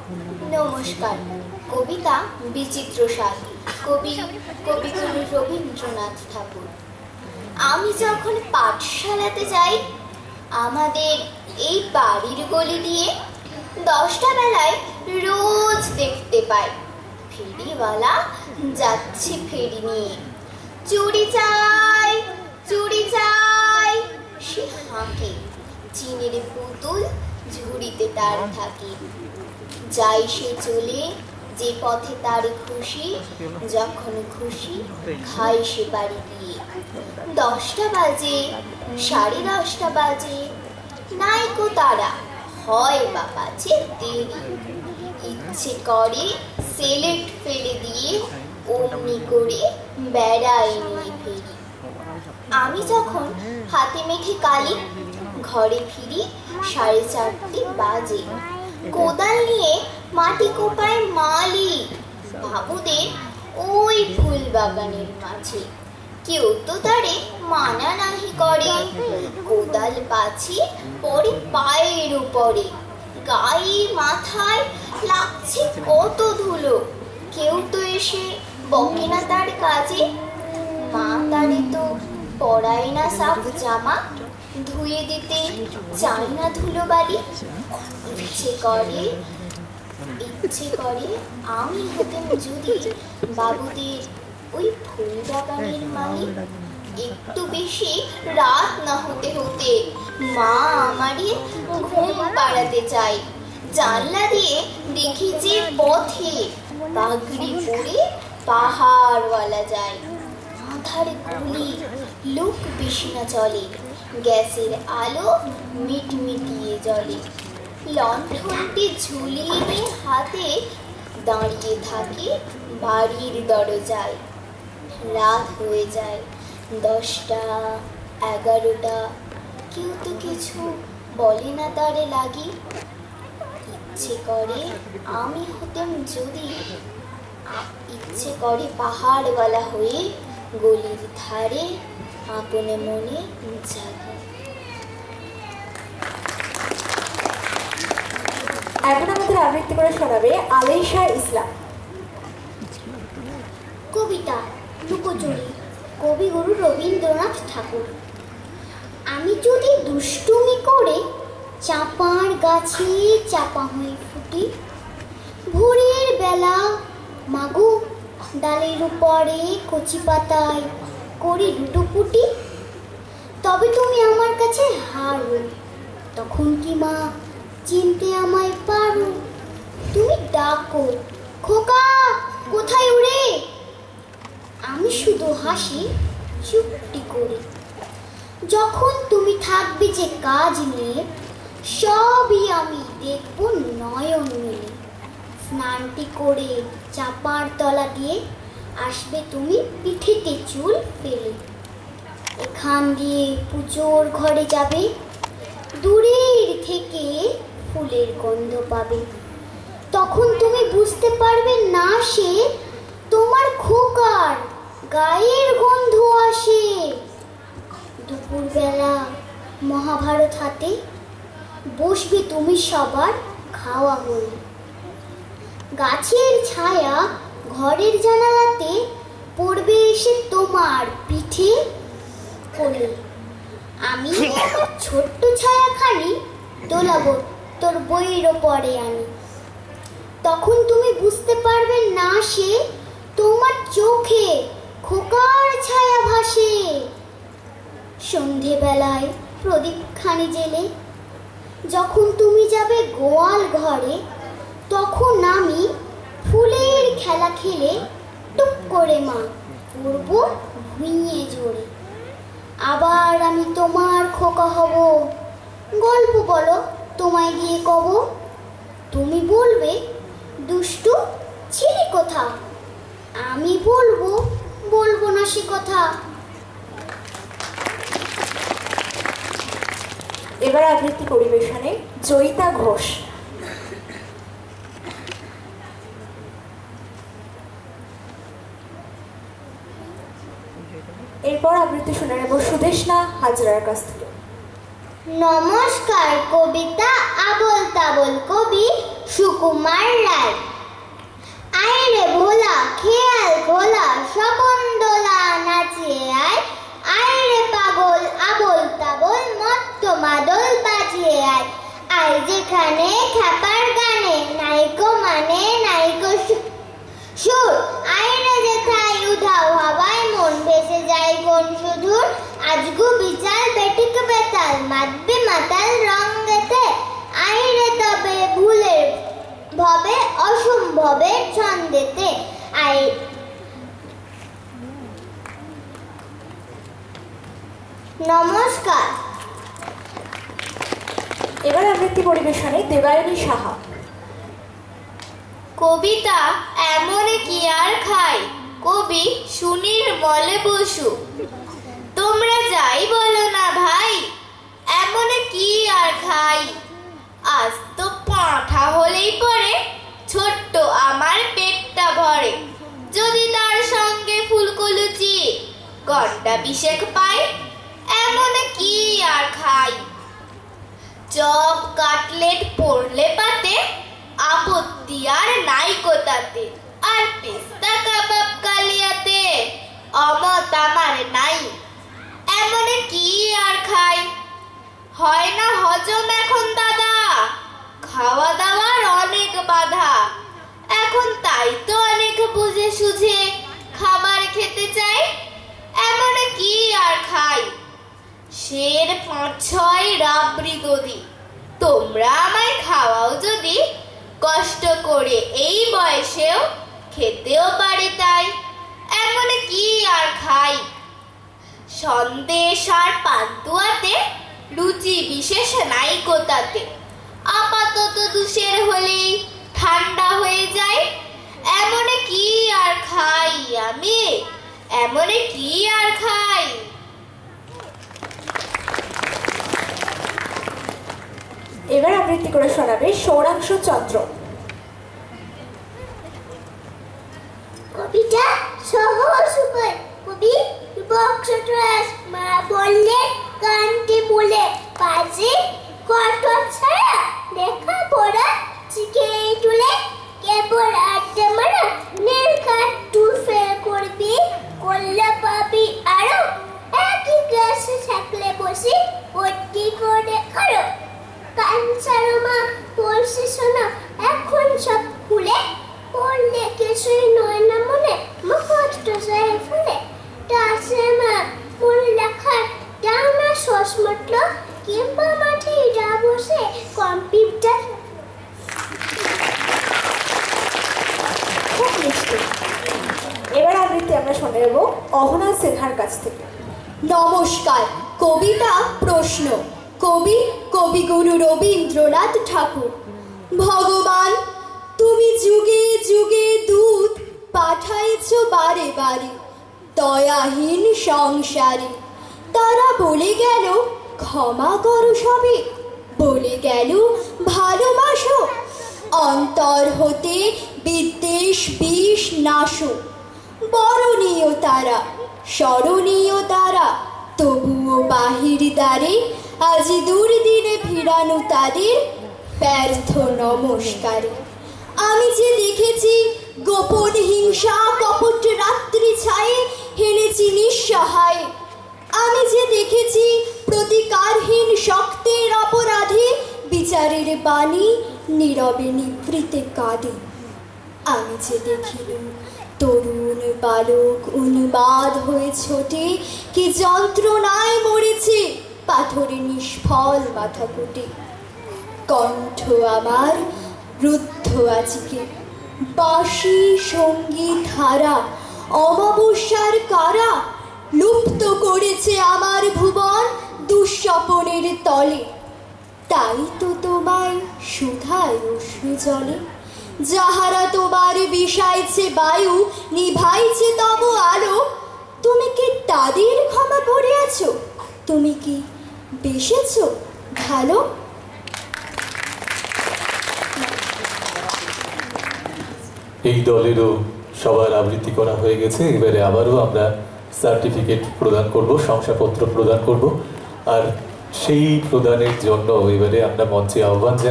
নমস্কার। কবিতা বিচিত্র স্বাদ। কবিগুরু রবীন্দ্রনাথ ঠাকুর। আমি যখন পাঠশালাতে যাই, আমাদের এই বাড়ির গলি দিয়ে 10টা বেলায় রোজ দেখতে পাই ফেরিওয়ালা যাচ্ছে ফেরি নিয়ে। চুড়ি চাই, চুড়ি চাই, সে হাঁকে। চিনের পুতুল ঝুড়িতে তার থাকে। যাই সে চলে যে পথে তার খুশি, যখন খুশি খাই সে বাড়ি গিয়ে। 10টা বাজে, 10:30 বাজে, নাইকো তারা, হয় বা বাজে দেরি। ইচ্ছে করে সেলেট ফেলে দিয়ে অমনি করে বেড়াই নিয়ে ফেরি। আমি যখন হাতে মেখে কালি ঘরে ফিরি 4:30 বাজে। কোদাল নিয়ে মাটি কোপায় মালি বাবুদের ওই ফুল বাগানের মাঝে। কেউ তো তারে মানা নাহি করে, কোদাল পাছে পরে পায়ের উপরে। গায়ে মাথায় লাগছে কত ধুলো, কেউ তো এসে বকে না তার কাজে। মা তারে তো পরায় না সাফ জামা, ধুয়ে দিতে চায় না ধুলো বালি। ইচ্ছে করে আমি হতেন যদি বাবুদের ওই ফুল বাগানের মালিক। একটু বেশি রাত না হতে হতে মা আমারে ঘুম পাড়াতে চায়। জানলা দিয়ে দেখি যে পথে পাগড়ি পরে পাহাড়ওয়ালা যায়। আধার গুলি লোক বেশি না চলে, গ্যাসের আলো মিটমিটিয়ে জ্বলে। লণ্ঠনটি ঝুলিয়ে নিয়ে হাতে দাঁড়িয়ে থাকে বাড়ির দরজায়। রাত হয়ে যায় 10টা, 11টা, কেউ তো কিছু বলে না তারে লাগি। ইচ্ছে করে আমি হতেম যদি, ইচ্ছে করে পাহাড়ওয়ালা হয়ে গলির ধারে আপনে মনে জাগি। এখন আমাদের আবৃত্তি করে শোনাবে আলেইশা ইসলাম। কবিতা লুকোচুরি, কবিগুরু রবীন্দ্রনাথ ঠাকুর। আমি যদি দুষ্টুমি করে চাপার গাছে চাপা হয়ে ফুটি, ভোরের বেলা মাগো ডালের উপরে কচি পাতায় করি লুটোপুটি, তবে তুমি আমার কাছে হারো। তখন কি মা চিনতে আমায় পারো? তুমি ডাকো, খোকা কোথায় উড়ে? আমি শুধু হাসি চুপটি করে। যখন তুমি থাকবে যে কাজ নিয়ে, সবই আমি দেখব নয়ন মেলে। স্নানটি করে চাপার তলা দিয়ে আসবে তুমি পিঠেতে চুল ফেলে। এখান দিয়ে পুজোর ঘরে যাবে, দূরের থেকে ফুলের গন্ধ পাবে। তখন তুমি বুঝতে পারবে না সে তোমার খোকার গায়ের গন্ধ আসে। দুপুরবেলা মহাভারত হাতে বসবে তুমি সবার খাওয়া হয়ে। গাছের ছায়া ঘরের জানালাতে পড়বে এসে তোমার পিঠে কোলে। আমি আমার ছোট্ট ছায়াখানি দোলাবো তোর বইয়ের ওপরে আনি। তখন তুমি বুঝতে পারবে না সে তোমার চোখে খোকার ছায়া ভাসে। সন্ধেবেলায় প্রদীপ খানি জেলে যখন তুমি যাবে গোয়াল ঘরে, তখন আমি ফুলের খেলা খেলে টুক করে মা পড়ব ভুঁইয়ে জোরে। আবার আমি তোমার খোকা হব, গল্প বলো তোমায় গিয়ে কব। তুমি বলবে দুষ্টু ছিলি কোথা, আমি বলবো না সে কথা। এবার আবৃত্তি পরিবেশনে জয়িতা ঘোষ। এরপর আবৃত্তি শুনে নেব সুদেশনা হাজরার কাছ থেকে। নমস্কার। কবিতা আবল তাবল কবি সুকুমার রায়। আয় রে ভোলা খেয়াল খোলা স্বপন দোলা নাচিয়ে আয়, আয় রে পাগল আবল তাবল মত্ত মাদল বাজিয়ে আয়, আয় যেখানে খ্যাপার গানে নাইকো মানে নাইকো সুর, আয় রে যেথায় উধাও হাওয়ায় মন ভেসে যায় কোন সুদূর, আজগু বিচাল বেটিক বেতাল মাতবে মাতাল রং গেতে, আয় রে তবে ভুলের ভবে অসম্ভবের ছন্দেতে, আয়। নমস্কার। এবার আবৃত্তি পরিবেশনে দেবায়নী সাহা। কবিতা এমন কি আর খাই, কবি সুনির্মল বসু। তোমরা যাই বলো না ভাই, এমন কি আর খাই, আজ তো পাঁঠা হলেই পরে ছোট্ট আমার পেটটা ভরে, যদি তার সঙ্গে ফুলকলুচি ঘন্টা বিশেক পাই, এমন কি আর খাই। চপ কাটলেট পড়লে পাতে, আপত্তি আর নাই কোতাতে, আর পেস্তা কাবাব কালিয়াতে অমত আমার নাই, এমন কি আর খাই। হয় না হজম এখন দাদা, খাওয়া দাওয়ার অনেক বাধা, এখন তাই তো অনেক বুঝে সুঝে খাবার খেতে চাই, এমন কি আর খাই। শের ৫-৬ রাবড়ি দধি, তোমরা আমায় খাওয়াও যদি, কষ্ট করে এই বয়সেও খেতেও পারি তাই, এমন কি আর খাই। সন্দেশ আর পান্তুয়াতে রুচি বিশেষ নাই কোতাতে, আপাতত দুশের হলেই ঠান্ডা হয়ে যায়, এমন কি আর খাই আমি, এমন কি আর খাই। এবার আবৃত্তি করে শোনাবে সৌরাংশু চন্দ্র। কবিতা সহজ উপায়, কবি বক্সট্রাস মা বললে কান্তি বলে পাশে কত ছাড়া লেখা পড়া শিখে তুলে, কেবল আড্ডা মারা নীল কাঠ তুই ফেল করবি, করলে পাবি আরো, একই ক্লাসে থাকলে বসে ভর্তি করে খারো, কাঞ্চারো মা বলছে শোনা এখন সব খুলে, পড়লে কিছুই নয় না মনে মুখস্থ যায় ফুলে, টাসে মা মনে লেখার দাও না সস মটল, কিংবা মাঠে যা বসে কম্পিউটার। খুব মিষ্টি। এবার আবৃত্তি আমরা শুনে নেব অহনা সিনহার কাছ থেকে। নমস্কার। কবিতা প্রশ্ন। কবি কবিগুরু রবীন্দ্রনাথ ঠাকুর। ভগবান, তুমি যুগে যুগে দূত পাঠাইছ বারে বারে দয়াহীন সংসারে, তারা বলে গেল ক্ষমা করো সবে, বলে গেল ভালোবাসো, অন্তর হতে বিদ্বেষ বিষ নাশো, বরণীয় তারা স্মরণীয় তারা, তবুও বাহির দ্বারে আজি দুর্দিনে ভিড়ানো তাদের ব্যর্থ নমস্কারে। আমি যে দেখেছি গোপন হিংসা কপট রাত্রি ছায়ে হেনেছি নিঃসহায়, আমি যে দেখেছি প্রতিকারহীন শক্তের অপরাধে বিচারের বাণী নীরবে নিভৃতে কাঁদে, আমি যে দেখিলাম তরুণ বালক উন্মাদ হয়ে ছোটে, কি যন্ত্রণায় মরেছে পাথরে নিষ্ফল মাথা কুটে, কণ্ঠ আমার রুদ্ধ আজকে, বাঁশি সঙ্গীত হারা অমাবস্যার কারা লুপ্ত করেছে আমার ভুবন দুঃস্বপনের তলে, তাই তো তোমায় সুধায় অশ্রু জলে, যাহারা তোমার বিষাইছে বায়ু নিভাইছে তব আলো, তুমি কি তাদের ক্ষমা করিয়াছ, তুমি কি বেসেছ ভালো। এই দলেরও সবার আবৃত্তি করা হয়ে গেছে। এবারে আবারও আমরা সার্টিফিকেট প্রদান করব, শংসাপত্র প্রদান করব, আর সেই প্রদানের জন্য এবারে আমরা মঞ্চে আহ্বান জানাই